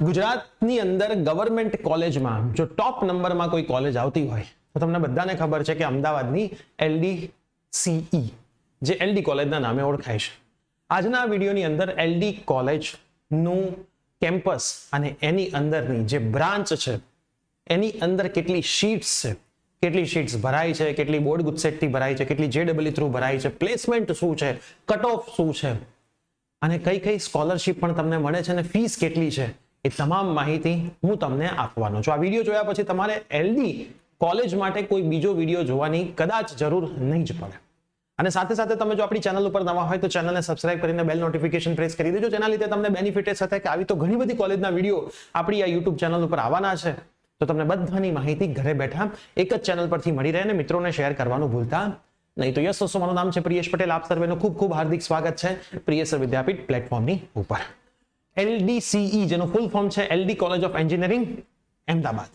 ગુજરાતની અંદર ગવર્મેન્ટ કોલેજમાં જો ટોપ નંબરમાં કોઈ કોલેજ આવતી હોય તો તમને બધાને ખબર છે કે અમદાવાદની LDCE જે LD કોલેજના નામે ઓળખાય છે. આજના વિડીયોની અંદર LD કોલેજનું કેમ્પસ અને એની અંદરની જે બ્રાન્ચ છે એની અંદર કેટલી શીટ્સ છે, કેટલી શીટ્સ ભરાઈ છે, કેટલી બોર્ડ ગુજસેટથી ભરાઈ છે, કેટલી JEE થ્રુ ભરાઈ છે, પ્લેસમેન્ટ શું છે, કટ ઓફ શું છે અને કઈ કઈ સ્કોલરશિપ પણ તમને મળે છે અને ફીસ કેટલી છે, એ તમામ માહિતી હું તમને આપવાનો છું. આ વિડીયો જોયા પછી તમારે LD કોલેજ માટે કોઈ બીજો વિડીયો જોવાની કદાચ જરૂર નહીં જ પડે. અને સાથે સાથે તમે જો આપણી ચેનલ ઉપર નવા હોય તો ચેનલને સબસ્ક્રાઇબ કરીને બેલ નોટિફિકેશન પ્રેસ કરી દેજો. જેના લીધે તમને બેનિફિટ એ થશે કે આવી તો ઘણી બધી કોલેજના વિડીયો આપણી આ YouTube ચેનલ ઉપર આવવાના છે, તો તમને બધાની માહિતી ઘરે બેઠા એક જ ચેનલ પરથી મળી રહે અને મિત્રોને શેર કરવાનું ભૂલતા નહીં. તો યસ દોસ્તો, મારું નામ છે પ્રિયેશ પટેલ. આપ સર્વેનું ખૂબ ખૂબ હાર્દિક સ્વાગત છે પ્રિયેશ વિદ્યાપીઠ પ્લેટફોર્મની ઉપર. LDCE જેનું ફૂલ ફોર્મ છે LD college of engineering Ahmedabad.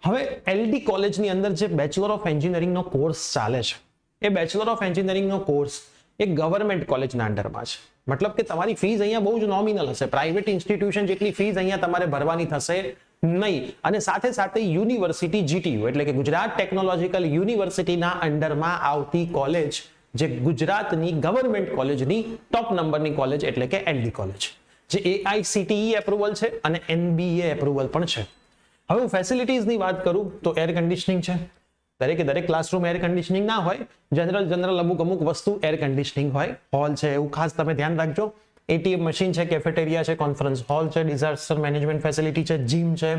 હવે LD કોલેજની અંદર જે બેચલર ઓફ એન્જિનિયરિંગનો કોર્સ ચાલે છે એ બેચલર ઓફ એન્જિનિયરિંગનો કોર્સ એ ગવર્મેન્ટ કોલેજના અંડરમાં છે. મતલબ કે તમારી ફીસ અહીંયા બહુ જ નોમિનલ હશે. પ્રાઇવેટ ઇન્સ્ટિટ્યુશન જેટલી ફીસ અહીંયા તમારે ભરવાની થશે નહીં. અને સાથે સાથે યુનિવર્સિટી GTU એટલે કે ગુજરાત ટેકનોલોજીકલ યુનિવર્સિટીના અંડરમાં આવતી કોલેજ જે ગુજરાતની ગવર્મેન્ટ કોલેજની ટોપ નંબરની કોલેજ એટલે કે LD કોલેજ જે AICTE એપ્રુવલ છે અને NBA એપ્રુવલ પણ છે. હવે હું ફેસિલિટીઝની વાત કરું તો એર કન્ડિશનિંગ છે. દરેક ક્લાસરૂમ એર કન્ડિશનિંગ ના હોય, જનરલ અમુક વસ્તુ એર કન્ડિશનિંગ હોય. હોલ છે એવું ખાસ તમે ધ્યાન રાખજો. ATM મશીન છે, કેફેટેરિયા છે, કોન્ફરન્સ હોલ છે, ડિઝાસ્ટર મેનેજમેન્ટ ફેસિલિટી છે, જીમ છે,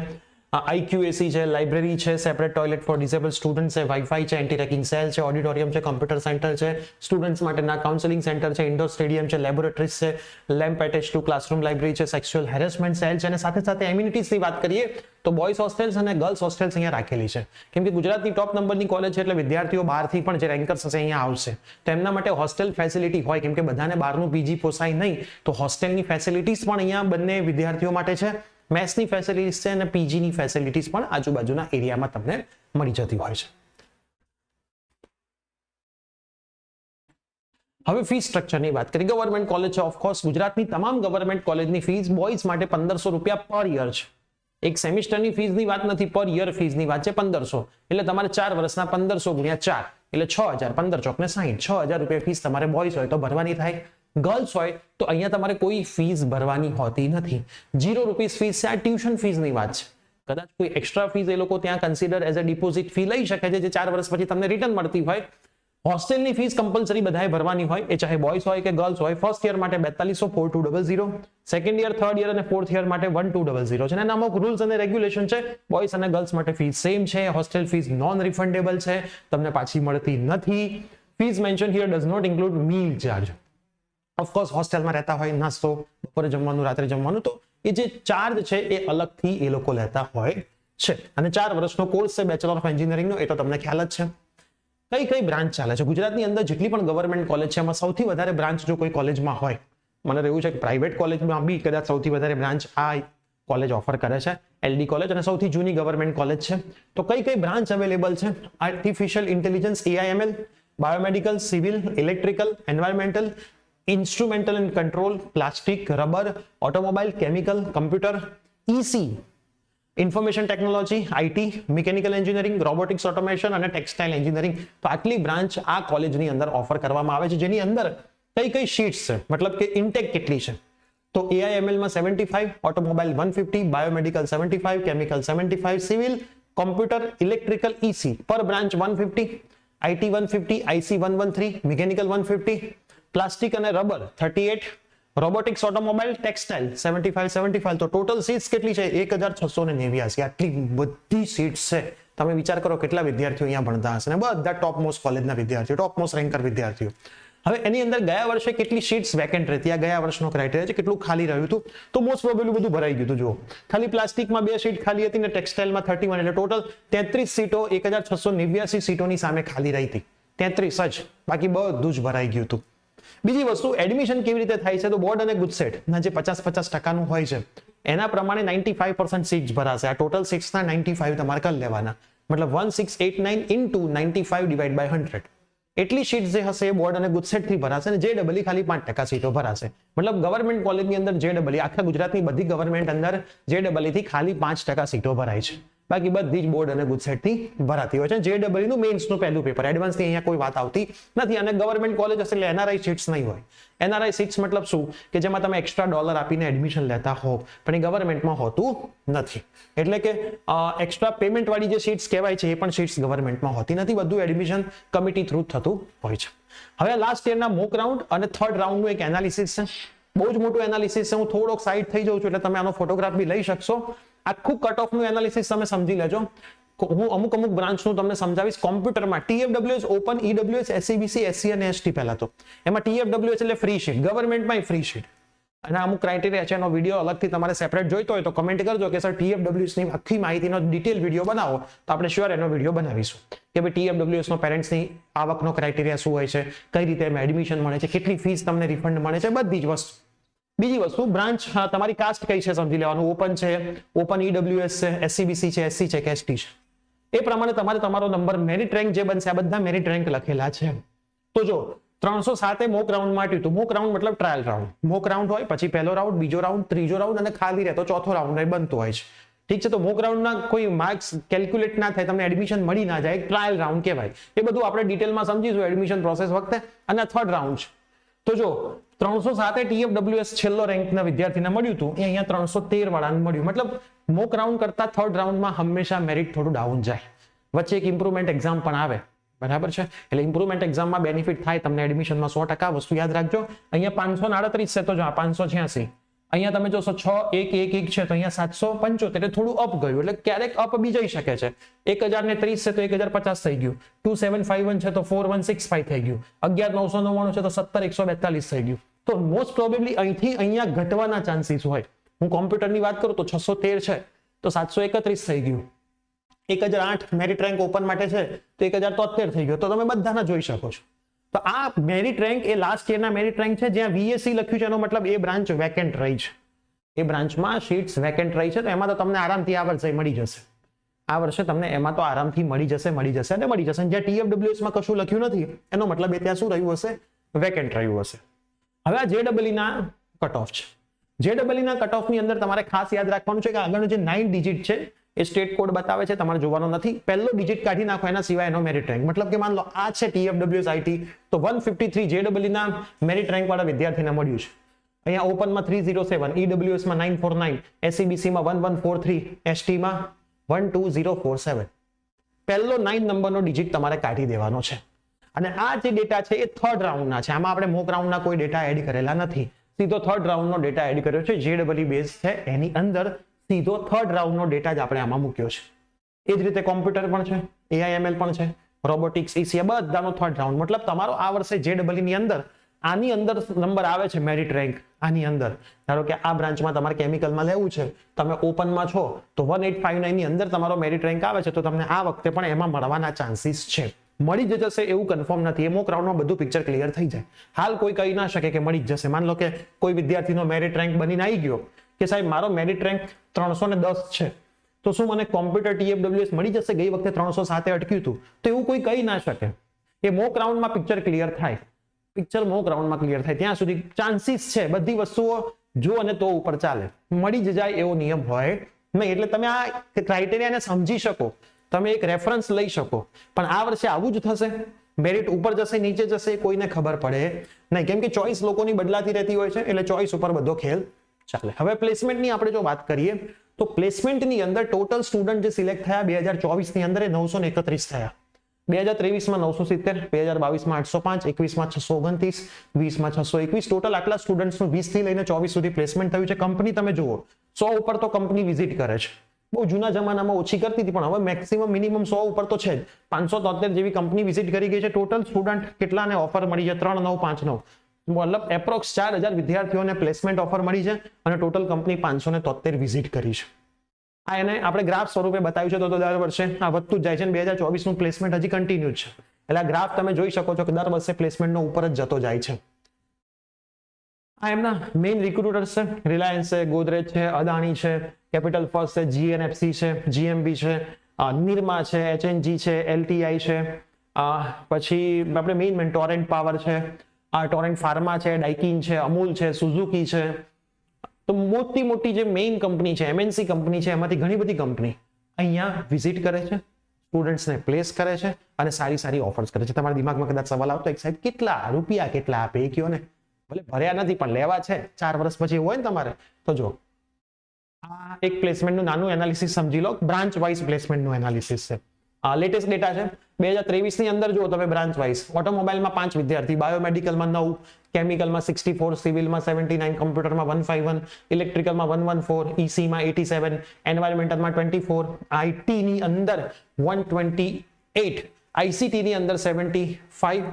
IQAC છે, લાઇબ્રેરી છે, separate toilet for disable student છે, વાઈફાઈ છે, એન્ટી રેકિંગ સેલ છે, ઓડિટોરિયમ છે, કમ્પ્યુટર સેન્ટર છે, સ્ટુડન્ટ્સ માટેના કાઉન્સેલિંગ સેન્ટર છે, ઇન્ડોર સ્ટેડિયમ છે, લેબોરેટરીઝ છે, lamp attach to classroom library છે, સેક્સ્યુઅલ હેરેસમેન્ટ સેલ છે અને સાથે સાથે એમ્યુનિટીઝની વાત કરીએ તો બોયઝ હોસ્ટેલ્સ અને ગર્લ્સ હોસ્ટેલ્સ અહીંયા રાખેલી છે. કેમ કે ગુજરાતની ટોપ નંબરની કોલેજ છે એટલે વિદ્યાર્થીઓ બહારથી પણ જે રેન્કર્સ હશે અહીંયા આવશે તો એમના માટે હોસ્ટેલ ફેસિલિટી હોય. કેમ કે બધાને બહારનું PG પોસાય નહીં તો હોસ્ટેલની ફેસિલિટીઝ પણ અહીંયા બંને વિદ્યાર્થીઓ માટે છે. મેસની ફેસિલિટીઝ છે અને PGની ફેસિલિટીઝ પણ આજુબાજુના એરિયામાં તમને મળી જતી હોય છે. હવે ફી સ્ટ્રક્ચરની વાત કરીએ. ગવર્મેન્ટ કોલેજ છે, ઓફકોર્સ ગુજરાતની તમામ ગવર્મેન્ટ કોલેજની ફીસ બોયઝ માટે 1500 રૂપિયા પર યર છે. એક સેમિસ્ટરની ફીસની વાત નથી, પર યર ફીસની વાત છે 1500. એટલે તમારે 4 વર્ષના 1500 ગુણ્યા 4 એટલે 6000, 15 ચોક ને 60, 6000 રૂપિયા ફીસ તમારે બોયઝ હોય તો ભરવાની થાય. ગર્લ્સ હોય તો અહીંયા તમારે કોઈ ફીસ ભરવાની હોતી નથી. 0 રૂપીસ ફીસ છે. આ ટ્યુશન ફીસની વાત છે. કદાચ કોઈ એક્સ્ટ્રા ફીસ એ લોકો ત્યાં consider as a deposit fee લઈ શકે છે જે 4 વર્ષ પછી તમને રિટર્ન મળતી હોય. હોસ્ટેલની ફીસ કમ્પલસરી બધાએ ભરવાની હોય, એ ચાહે બોયઝ હોય કે ગર્લ્સ હોય. ફર્સ્ટ યર માટે 4200 4200, સેકન્ડ યર, થર્ડ યર અને ફોર્થ યર માટે 1200 છે. અને અમુક રૂલ્સ અને રેગ્યુલેશન છે. બોયઝ અને ગર્લ્સ માટે ફીસ સેમ છે. હોસ્ટેલ ફીસ નોન રિફંડેબલ છે, તમને પાછી મળતી નથી. Fees mention here does not include meal charge. Of course હોસ્ટેલમાં રહેતા હોય, નાસ્તો, બપોરે જમવાનું, રાત્રે જમવાનું, તો એ જે ચાર્જ છે એ અલગથી એ લોકો લેતા હોય છે. અને 4 વર્ષનો કોર્સ છે બેચલર ઓફ એન્જિનિયરિંગનો, એ તો તમને ખ્યાલ જ છે. કઈ બ્રાન્ચ ચાલે છે ગુજરાતની અંદર જેટલી પણ ગવર્મેન્ટ કોલેજ છે એમાં સૌથી વધારે બ્રાન્ચ જો કોઈ કોલેજમાં હોય, મને એવું છે કે પ્રાઇવેટ કોલેજમાં બી કદાચ સૌથી વધારે બ્રાન્ચ આ કોલેજ ઓફર કરે છે LD કોલેજ, અને સૌથી જૂની ગવર્મેન્ટ કોલેજ છે. તો કઈ બ્રાન્ચ અવેલેબલ છે? Artificial intelligence AIML, biomedical, civil, electrical, environmental, instrumental and control, plastic, rubber, automobile, chemical, computer, EC, information technology, IT, mechanical engineering, robotics, automation અને ટેક્સટાઇલ એન્જિનિયરિંગ. તો આટલી બ્રાન્ચ આ કોલેજની અંદર ઓફર કરવામાં આવે છે, જેની અંદર કઈ શીટ્સ છે, મતલબ કે ઇન્ટેક કેટલી છે. તો AIML માં 75, automobile 150, biomedical 75, chemical 75, civil, computer, electrical, EC પર branch 150, IT 150, IC 113, mechanical 150, plastic અને રબર 38, રોબોટિક્સ, ઓટોમોબાઈલ, ટેક્સટાઇલ 75. તો ટોટલ સીટ્સ કેટલી છે? 1689. આટલી બધી સીટ્સ છે. તમે વિચાર કરો કેટલા વિદ્યાર્થીઓ અહીંયા ભણતા હશે, ને બધા ટોપ મોસ્ટ કોલેજના વિદ્યાર્થીઓ, ટોપ મોસ્ટ રેન્કર વિદ્યાર્થીઓ. હવે એની અંદર ગયા વર્ષે કેટલી સીટ્સ વેકેન્ટ રહેતી, આ ગયા વર્ષનો ક્રાઇટેરિયા છે, કેટલું ખાલી રહ્યું હતું. તો મોસ્ટ પ્રોબેબલી બધું ભરાઈ ગયું હતું. જુઓ, ખાલી પ્લાસ્ટિકમાં 2 સીટ ખાલી હતી ને ટેક્સટાઇલમાં 31, એટલે ટોટલ 33 સીટો 1689 સીટોની સામે ખાલી રહી હતી. 33 જ, બાકી બધું જ ભરાઈ ગયું હતું. બીજી વસ્તુ, એડમિશન કેવી રીતે થાય છે? તો બોર્ડ અને ગુજસેટ ના જે 50% હોય છે એના પ્રમાણે 95% સીટ્સ ભરાશે. આ ટોટલ સીટ્સના 95 તમારે કરી લેવાના. મતલબ 1689 into 95 divided by 100. એટલી સીટ જે હશે એ બોર્ડ અને ગુજસેટ થી ભરાશે અને JEE ખાલી 5% સીટો ભરાશે. મતલબ ગવર્મેન્ટ કોલેજની અંદર JEE આખા ગુજરાતની બધી ગવર્મેન્ટ અંદર JEE થી ખાલી 5% સીટો ભરાય છે. બાકી બધી જ બોર્ડ અને ગુજસેટ થી ભરાતી હોય છે. JEE નું મેઇન્સ નું પહેલું પેપર, એડવાન્સ ની અહીંયા કોઈ વાત આવતી નથી. અને ગવર્મેન્ટ કોલેજ હશે એટલે NRI સીટ્સ નહીં હોય. NRI સીટ્સ મતલબ શું કે જેમાં તમે એક્સ્ટ્રા ડોલર આપીને એડમિશન લેતા હો, પણ એ ગવર્મેન્ટમાં હોતું નથી. એટલે કે એક્સ્ટ્રા પેમેન્ટ વાળી જે સીટ્સ કહેવાય છે એ પણ સીટ્સ ગવર્મેન્ટમાં હોતી નથી. બધું એડમિશન કમિટી થ્રુ થતું હોય છે. હવે લાસ્ટ યરના મોક રાઉન્ડ અને થર્ડ રાઉન્ડનું એક એનાલિસિસ છે. બહુ જ મોટું એનાલિસિસ છે. હું થોડોક સાઈડ થઈ જાઉં છું એટલે તમે આનો ફોટોગ્રાફ બી લઈ શકશો. આખું કટ ઓફ નું એનાલિસિસ તમે સમજી લેજો. હું અમુક બ્રાન્ચનું તમને સમજાવીશ. કોમ્પ્યુટરમાં TFWS, open, EWS, SCBC, SC અને ST પહેલા તો એમાં TFWS એટલે ફ્રી શીટ, ગવર્મેન્ટમાં ફ્રી શીટ. અને અમુક ક્રાઇટેરિયા છે, એનો વિડીયો અલગથી તમારે સેપરેટ જોઈતો હોય તો કમેન્ટ કરજો કે સર TFWS ની આખી માહિતીનો ડિટેલ વિડીયો બનાવો, તો આપણે શ્યોર એનો વિડીયો બનાવીશું કે ભાઈ TFWS નો પેરેન્ટ્સની આવકનો ક્રાઇટેરિયા શું હોય છે, કઈ રીતે એમાં એડમિશન મળે છે, કેટલી ફીસ તમને રિફંડ મળે છે, બધી જ વસ્તુ. બીજી વસ્તુ, બ્રાન્ચ તમારી કાસ્ટ કઈ છે સમજી લેવાનું. ઓપન છે, ઓપન EWS છે, SCBC છે, SC છે કે ST છે, એ પ્રમાણે તમારે તમારો નંબર, મેરિટ રેન્ક જે બનશે આ બધા મેરિટ રેન્ક લખેલા છે. તો જો 307 મોક રાઉન્ડ માટે હતું. મોક રાઉન્ડ મતલબ ટ્રાયલ રાઉન્ડ. મોક રાઉન્ડ હોય, પછી પહેલો રાઉન્ડ, બીજો રાઉન્ડ, ત્રીજો રાઉન્ડ અને ખાલી રહેતો ચોથો રાઉન્ડ બનતો હોય છે. ઠીક છે. તો મોક રાઉન્ડના કોઈ માર્ક્સ કેલ્ક્યુલેટ ના થાય, તમને એડમિશન મળી ના જાય, ટ્રાયલ રાઉન્ડ કહેવાય. એ બધું આપણે ડિટેલમાં સમજીશું એડમિશન પ્રોસેસ વખતે. અને થર્ડ રાઉન્ડ છે. તો જો 307 TFWS છેલ્લો રેન્કના વિદ્યાર્થીને મળ્યું હતું, એ અહીંયા 313 વાળાને મળ્યું. મતલબ મોક રાઉન્ડ કરતા થર્ડ રાઉન્ડમાં હંમેશા મેરિટ થોડું ડાઉન જાય. વચ્ચે એક ઇમ્પ્રુવમેન્ટ એક્ઝામ પણ આવે, બરાબર છે. એટલે ઇમ્પ્રુવમેન્ટ એક્ઝામમાં બેનિફિટ થાય તમને એડમિશનમાં 100%. વસ્તુ યાદ રાખજો. અહીંયા 538 છે તો જો 586. અહીંયા તમે જોશો 6111 છે તો અહીંયા 775, થોડું અપ ગયું. એટલે ક્યારેક અપ બી જઈ શકે છે. 1030 છે તો 1050 થઈ ગયું. 2751 છે તો 4165 થઈ ગયું. 11999 છે તો 17142 થઈ ગયું. તો મોસ્ટ પ્રોબેબલી અહીંથી અહીંયા ઘટવાના ચાન્સીસ હોય. હું કોમ્પ્યુટરની વાત કરું તો 613 છે તો 731 થઈ ગયું. 1008 મેરિટ રેન્ક ઓપન માટે છે તો 1073 થઈ ગયો. તો તમે બધાના જોઈ શકો છો. તો આ મેરિટ રેન્ક એ લાસ્ટ યરના મેરિટ રેન્ક છે. જ્યાં VSC લખ્યું છે એનો મતલબ એ બ્રાન્ચ વેકેન્ટ રહી છે. એ બ્રાન્ચમાં સીટ્સ વેકેન્ટ રહી છે. તો એમાં તો તમને આરામથી આ વર્ષે મળી જશે. આ વર્ષે તમને એમાં તો આરામથી મળી જશે. જ્યાં TFWS માં કશું લખ્યું નથી એનો મતલબ એ ત્યાં શું રહ્યું હશે? વેકેન્ટ રહ્યું હશે. હવે આ JEE ના કટ ઓફ છે. JEE ના કટ ઓફ ની અંદર તમારે ખાસ યાદ રાખવાનું છે કે આગળનો જે 9 ડિજિટ છે એ સ્ટેટ કોડ બતાવે છે, તમારે જોવાનો નથી. પહેલો ડિજિટ કાઢી નાખો, એના સિવાય એનો મેરિટ રેન્ક. મતલબ કે માન લો આ છે TFWS IT, તો 153 JEE ના મેરિટ રેન્ક વાળા વિદ્યાર્થીને મળ્યું છે. અહીંયા ઓપનમાં 307, EWS માં 949, SCBC માં 1143, ST માં 12047. પહેલો 9 નંબરનો ડિજિટ તમારે કાઢી દેવાનો છે. અને આ જે ડેટા છે એ થર્ડ રાઉન્ડના છે. આમાં આપણે મોક રાઉન્ડના કોઈ ડેટા એડ કરેલા નથી. સીધો થર્ડ રાઉન્ડનો ડેટા એડ કર્યો છે. JEE બેઝ છે એની અંદર સીધો થર્ડ રાઉન્ડનો ડેટા જ આપણે આમાં મૂક્યો છે. એ જ રીતે કોમ્પ્યુટર પણ છે, AIML પણ છે, રોબોટિક્સ, ECA બધાનો થર્ડ રાઉન્ડ. મતલબ તમારો આ વર્ષે JEE ની અંદર આની અંદર નંબર આવે છે મેરિટ રેન્ક. આની અંદર ધારો કે આ બ્રાન્ચમાં તમારે કેમિકલમાં લેવું છે, તમે ઓપનમાં છો તો 1859 ની અંદર તમારો મેરિટ રેન્ક આવે છે, તો તમને આ વખતે પણ એમાં મળવાના ચાન્સીસ છે. મળી જ જશે એવું કન્ફર્મ નથી. મોક રાઉન્ડમાં બધું પિક્ચર ક્લિયર થઈ જાય. હાલ કોઈ કહી ના શકે કે મળી જ જશે. માન લો કે કોઈ વિદ્યાર્થીનો મેરિટ રેન્ક બનીને આવી ગયો કે સાહેબ મારો મેરિટ રેન્ક 310 છે, તો શું મને કોમ્પ્યુટર TFWS મળી જશે? ગઈ વખતે 307 અટક્યું હતું. તો એવું કોઈ કહી ના શકે. એ મોક રાઉન્ડમાં પિક્ચર ક્લિયર થાય. મોક રાઉન્ડમાં ક્લિયર થાય ત્યાં સુધી ચાન્સીસ છે. બધી વસ્તુઓ જો અને તો ઉપર ચાલે. મળી જ જાય એવો નિયમ હોય નહીં. એટલે તમે આ ક્રાઇટેરિયાને સમજી શકો, તમે એક રેફરન્સ લઈ શકો. પણ આ વર્ષે આવું જ થશે? મેરિટ ઉપર જશે, નીચે જશે, કોઈને ખબર પડે નહીં. કેમ કે ચોઈસ લોકોની બદલાતી રહેતી હોય છે. એટલે ચોઈસ ઉપર બધો ખેલ ચાલે. હવે પ્લેસમેન્ટની આપણે જો વાત કરીએ તો પ્લેસમેન્ટની અંદર ટોટલ સ્ટુડન્ટ જે સિલેક્ટ થયા 2024 ની અંદર એ 931 થયા. 2023 માં 970, 2022 માં 805, 21 માં 629, 20 માં 621. ટોટલ આટલા સ્ટુડન્ટ્સનું 20 થી લઈને 24 સુધી પ્લેસમેન્ટ થયું છે. કંપની તમે જુઓ 100 ઉપર તો કંપની વિઝિટ કરે છે. બહુ જૂના જમાનામાં ઓછી કરતી હતી, પણ હવે મેક્સિમમ મિનિમમ 100 ઉપર તો છે જ. 573 જેવી કંપની વિઝિટ કરી ગઈ છે. ટોટલ સ્ટુડન્ટ કેટલાને ઓફર મળી છે? 3959. મતલબ એપ્રોક્સ 4000 વિદ્યાર્થીઓને પ્લેસમેન્ટ ઓફર મળી છે અને ટોટલ કંપની 573 વિઝિટ કરી છે. આ એને આપણે ગ્રાફ સ્વરૂપે બતાવ્યું છે. તો દર વર્ષે આ વધતું જ જાય છે. 2024 નું પ્લેસમેન્ટ હજી કન્ટિન્યુ છે. એટલે આ ગ્રાફ તમે જોઈ શકો છો કે દર વર્ષે પ્લેસમેન્ટનો ઉપર જ જતો જાય છે. આ એમના મેઇન રિક્રુટર્સ છે. રિલાયન્સ છે, ગોદરેજ છે, અદાણી છે, કેપિટલ ફર્સ્ટ છે, GNFC છે, GMB છે, નિરમા છે, HNG છે, LTI છે, પછી આપણે મેઇન ટોરેન્ટ પાવર છે, ટોરેન્ટ ફાર્મા છે, ડાઇકિન છે, અમૂલ છે, સુઝુકી છે. તો મોટી મોટી જે મેઇન કંપની છે, MNC કંપની છે, એમાંથી ઘણી બધી કંપની અહીંયા વિઝિટ કરે છે, સ્ટુડન્ટ્સને પ્લેસ કરે છે અને સારી સારી ઓફર્સ કરે છે. તમારા દિમાગમાં કદાચ સવાલ આવતો એક સાહેબ કેટલા રૂપિયા કેટલા આપે એ કયો ને. ભલે ભર્યા નથી પણ લેવા છે 4 વર્ષ પછી એવું હોય ને તમારે તો જો આ એક પ્લેસમેન્ટનું નાનું એનાલિસિસ સમજી લો. બ્રાન્ચ વાઇઝ પ્લેસમેન્ટનું એનાલિસિસ છે. લેટેસ્ટ ડેટા છે 2023 ની અંદર જુઓ તમે બ્રાન્ચ વાઇઝ. ઓટોમોબાઈલમાં 5 વિદ્યાર્થી, બાયોમેડિકલમાં 9, કેમિકલમાં 64, સિવિલમાં 79, કમ્પ્યુટરમાં 151, ઇલેક્ટ્રિકલમાં 114, ECમાં 87, એન્વાયરમેન્ટલમાં 24, IT ની અંદર 128, ICT ની અંદર 75,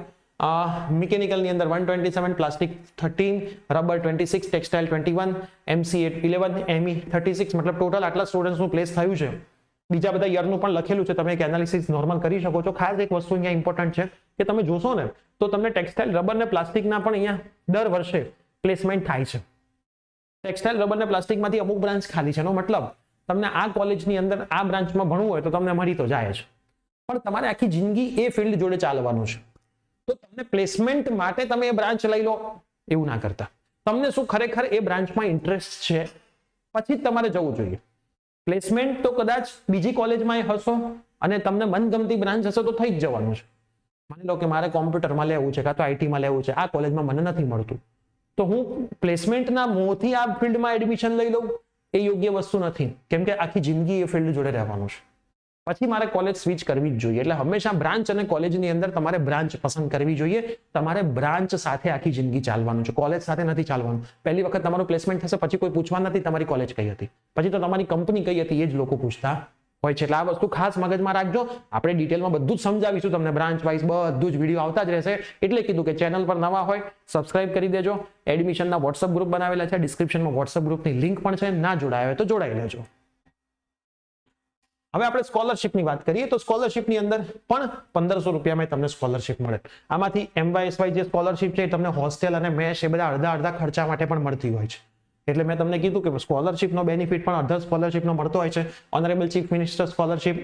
મિકેનિકલ ની અંદર 127, plastic 13, rubber 26, textile 21, MCA 11, ME 36. મતલબ ટોટલ આટલા સ્ટુડન્ટ્સનું પ્લેસ થયું છે. બીજા બધા યરનું પણ લખેલું છે, તમે એક એનાલિસિસ નોર્મલ કરી શકો છો. ખાસ એક વસ્તુ અહીંયા ઇમ્પોર્ટન્ટ છે કે તમે જોશો ને તો તમને ટેક્સટાઇલ, રબર ને પ્લાસ્ટિકના પણ અહીંયા દર વર્ષે પ્લેસમેન્ટ થાય છે. ટેક્સટાઇલ, રબર ને પ્લાસ્ટિકમાંથી અમુક બ્રાન્ચ ખાલી છે. એનો મતલબ તમને આ કોલેજની અંદર આ બ્રાન્ચમાં ભણવું હોય તો તમને મળી તો જાય છે, પણ તમારે આખી જિંદગી એ ફિલ્ડ જોડે ચાલવાનું છે. તો તમને પ્લેસમેન્ટ માટે તમે એ બ્રાન્ચ લઈ લો એવું ના કરતા. તમને શું ખરેખર એ બ્રાન્ચમાં ઇન્ટરેસ્ટ છે પછી જ તમારે જવું જોઈએ. પ્લેસમેન્ટ તો કદાચ બીજી કોલેજમાં હશો અને તમને મનગમતી બ્રાન્ચ હશે તો થઈ જ જવાનું છે. માની લો કે મારે કોમ્પ્યુટરમાં લેવું છે કાં તો આઈટીમાં લેવું છે, આ કોલેજમાં મને નથી મળતું, તો હું પ્લેસમેન્ટના મોંથી આ ફિલ્ડમાં એડમિશન લઈ લઉં એ યોગ્ય વસ્તુ નથી, કેમ કે આખી જિંદગી એ ફિલ્ડ જોડે રહેવાનું છે. પછી મારે કોલેજ સ્વિચ કરવી જ જોઈએ. એટલે હંમેશા બ્રાન્ચ અને કોલેજની અંદર તમારે બ્રાન્ચ પસંદ કરવી જોઈએ. તમારે બ્રાન્ચ સાથે આખી જિંદગી ચાલવાનું છે, કોલેજ સાથે નથી ચાલવાનું. પહેલી વખત તમારું પ્લેસમેન્ટ થશે પછી કોઈ પૂછવા નથી તમારી કોલેજ કઈ હતી, પછી તો તમારી કંપની કઈ હતી એ જ લોકો પૂછતા હોય છે. એટલે આ વસ્તુ ખાસ મગજમાં રાખજો. આપણે ડિટેલમાં બધું જ સમજાવીશું તમને, બ્રાન્ચ વાઇઝ બધું જ વિડીયો આવતા જ રહેશે. એટલે કીધું કે ચેનલ પર નવા હોય સબસ્ક્રાઇબ કરી દેજો. એડમિશનના વોટ્સઅપ ગ્રુપ બનાવેલા છે, ડિસ્ક્રિપ્શનમાં વોટ્સઅપ ગ્રુપની લિંક પણ છે, ના જોડાયા હોય તો જોડાઈ લેજો. હવે આપણે સ્કોલરશિપની વાત કરીએ તો સ્કોલરશિપની અંદર પણ 1500 રૂપિયામાં તમને સ્કોલરશિપ મળે. આમાંથી MYSY જે સ્કોલરશિપ છે એ તમને હોસ્ટેલ અને મેસ એ બધા અડધા ખર્ચા માટે પણ મળતી હોય છે. એટલે મેં તમને કીધું કે સ્કોલરશિપનો બેનિફિટ પણ અડધા સ્કોલરશિપનો મળતો હોય છે. ઓનરેબલ ચીફ મિનિસ્ટર સ્કોલરશિપ,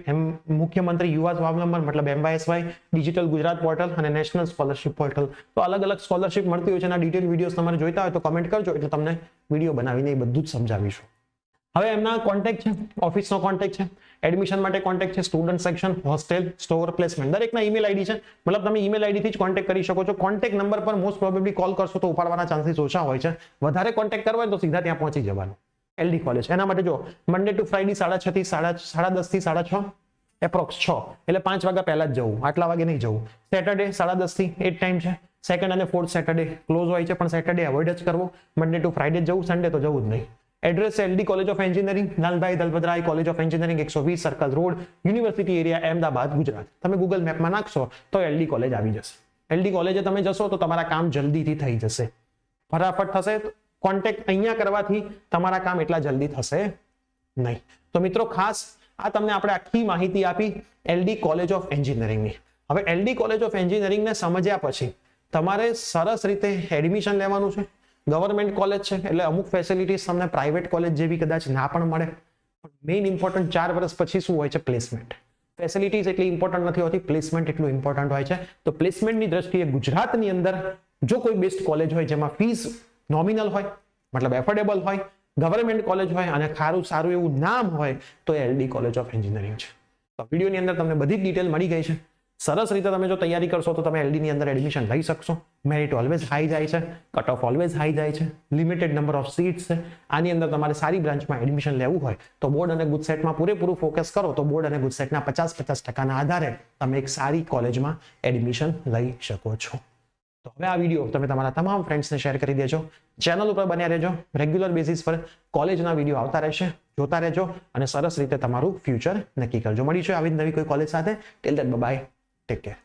મુખ્યમંત્રી યુવા સ્વાવલંબન મતલબ MYSY, ડિજિટલ ગુજરાત પોર્ટલ અને નેશનલ સ્કોલરશિપ પોર્ટલ. તો અલગ અલગ સ્કોલરશિપ મળતી હોય છે. એના ડિટેલ વિડીયોઝ તમારે જોઈતા હોય તો કમેન્ટ કરજો, એટલે તમને વિડીયો બનાવીને એ બધું જ સમજાવીશું. હવે એમના કોન્ટેક્ટ છે, ઓફિસનો કોન્ટેક્ટ છે, એડમિશન માટે કોન્ટેક્ટ છે, student section, hostel, store, placement દરેકના ઈમેલ આઈડી છે. મતલબ તમે ઈમેલ આઈડીથી જ કોન્ટેક્ટ કરી શકો છો. કોન્ટેક્ટ નંબર પર મોસ્ટ પ્રોબેબલી કોલ કરશો તો ઉપાડવાના ચાન્સીસ ઓછા હોય છે. વધારે કોન્ટેક્ટ કરવા હોય તો સીધા ત્યાં પહોંચી જવાનું. LD કોલેજ એના માટે જો મંડે ટુ ફ્રાઈડે 10:30 થી 10:30 થી 6:30 એપ્રોક્સ 6 એટલે 5 વાગ્યા પહેલા જ જવું, આટલા વાગે નહીં જવું. સેટરડે 10:30 થી 8 ટાઈમ છે. સેકન્ડ અને ફોર્થ સેટરડે ક્લોઝ હોય છે, પણ સેટરડે અવોઇડ જ કરવો. મંડે ટુ ફ્રાઈડે જવું, સન્ડે તો જવું જ નહીં. Address LD college of engineering, Lalbhai Dalpatray college of engineering, 120 circle road, university area, Ahmedabad, Gujarat. તમે ગૂગલ મેપમાં નાખશો તો LD કોલેજ આવી જશે. LD કોલેજે તમે જશો તો તમારા કામ જલ્દીથી થઈ જશે, ફટાફટ થશે. કોન્ટેક્ટ અહીંયા કરવાથી તમારા કામ એટલા જલ્દી થશે નહીં. તો મિત્રો ખાસ આ તમને આપણે આખી માહિતી આપી LD કોલેજ ઓફ એન્જિનિયરિંગની. હવે LD કોલેજ ઓફ એન્જિનિયરિંગને સમજ્યા પછી તમારે સરસ રીતે એડમિશન લેવાનું છે. ગવર્મેન્ટ કોલેજ છે એટલે અમુક ફેસિલિટીઝ તમને પ્રાઇવેટ કોલેજ જેવી કદાચ ના પણ મળે. મેઇન ઇમ્પોર્ટન્ટ 4 વર્ષ પછી શું હોય છે? પ્લેસમેન્ટ. ફેસિલિટીઝ એટલી ઇમ્પોર્ટન્ટ નથી હોતી, પ્લેસમેન્ટ એટલું ઇમ્પોર્ટન્ટ હોય છે. તો પ્લેસમેન્ટની દ્રષ્ટિએ ગુજરાતની અંદર જો કોઈ બેસ્ટ કોલેજ હોય જેમાં ફીસ નોમિનલ હોય, મતલબ એફોર્ડેબલ હોય, ગવર્મેન્ટ કોલેજ હોય અને સારું એવું નામ હોય તો એ LD કોલેજ ઓફ એન્જિનિયરિંગ છે. તો વિડીયોની અંદર તમને બધી જ ડિટેલ મળી ગઈ છે. સરસ રીતે તમે જો તૈયારી કરશો તો તમે LD ની અંદર એડમિશન લઈ શકશો. મેરિટ ઓલવેઝ હાઈ જાય છે, કટ ઓફ ઓલવેઝ હાઈ જાય છે, લિમિટેડ નંબર ઓફ સીટ્સ છે. આની અંદર તમારે સારી બ્રાન્ચમાં એડમિશન લેવું હોય તો બોર્ડ અને ગુજસેટમાં પૂરેપૂરું ફોકસ કરો તો બોર્ડ અને ગુજસેટના 50% આધારે તમે એક સારી કોલેજમાં એડમિશન લઈ શકો છો. તો હવે આ વિડીયો તમે તમારા તમામ ફ્રેન્ડ્સને શેર કરી દેજો. ચેનલ ઉપર બન્યા રહેજો. રેગ્યુલર બેસિસ પર કોલેજના વિડીયો આવતા રહેશે, જોતા રહેજો અને સરસ રીતે તમારું ફ્યુચર નક્કી કરજો. મળીશું આવી નવી કોઈ કોલેજ સાથે. Till then by, take care.